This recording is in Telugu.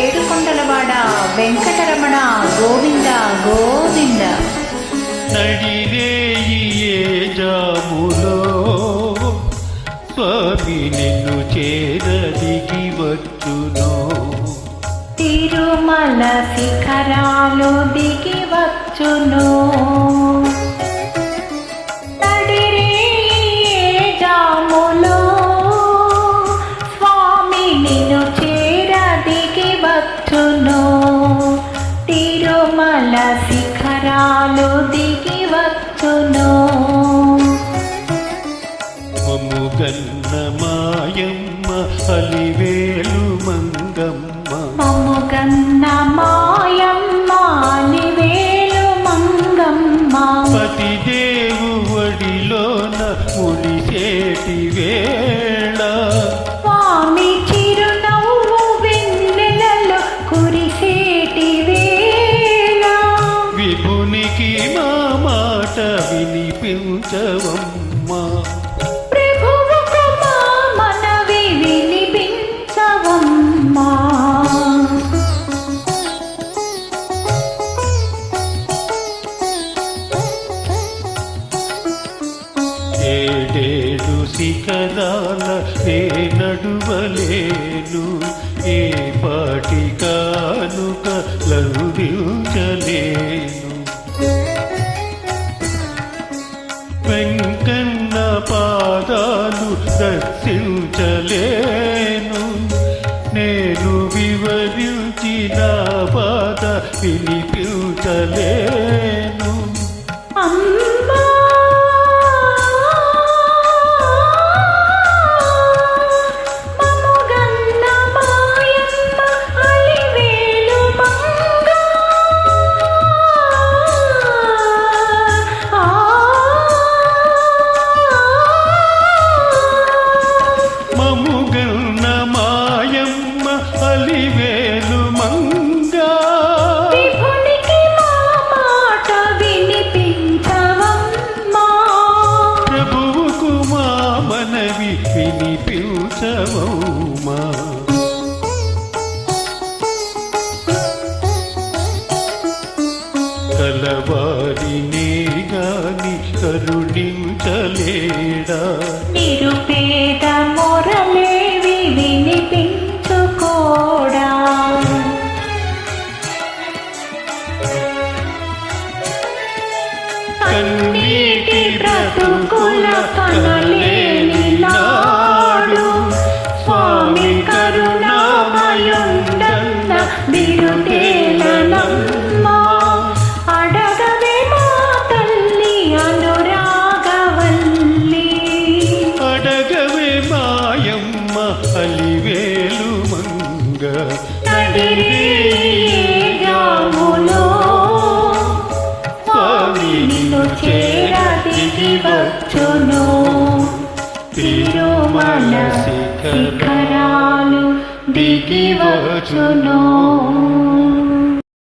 ఏడుకొండలవాడ వెంకటరమణ గోవింద గోవింద. నడిరేయి ఏ జాములో స్వామి నిన్ను చేరదిగి వచ్చును. తిరుమల శిఖరాలు దిగి వచ్చును. తిరుమల శిఖరాలు దిగి వచ్చును. మమ్ముగన్న మాయమ్మ అలివేలు మంగమ్మ. మమ్ముగన్న మాయమ్మ అలివేలు మంగమ్మ. పతిదేవు వడిలోన మురిసేటి వేళ స్వామి చిరునవ్వు వెన్నెలలో కురిసేటి వేళ. విభునికి మా మాట వినిపించవమ్మా. ప్రభువుకు మా మనవి వినిపించవమ్మా. ఏడేడు శిఖరాల నే నడువలేను. ఏ పాటి కానుక లభించలేను. వెంకన్న పాదాలు దర్శించలేను. నేను వివరించిన బాధ వినిపించలేను. అమ్మా మముగన్న మాయమ్మ అలివేలు మంగా. విభునికి మా మాట వినిపించవమ్మా. ప్రభువుకు మా మనవి వినిపించవమ్మా. కలవారినే గాని కరుణించలేడా. నిరుపేద మొరలేవి వినిపించుకోడా. కన్నీటి బ్రతుకుల కనలేని నాడు స్వామి కరుణామయుండన్న బిరుదేలనమ్మా. అడగవే మా తల్లి అనురాగవల్లి. అడగవే మాయమ్మ అలివేలు మంగ. నడిరేయాములో స్వామి నిన్ను చేరదిగి వచ్చును. తిరుమల శిఖరాలు దిగి వచ్చును.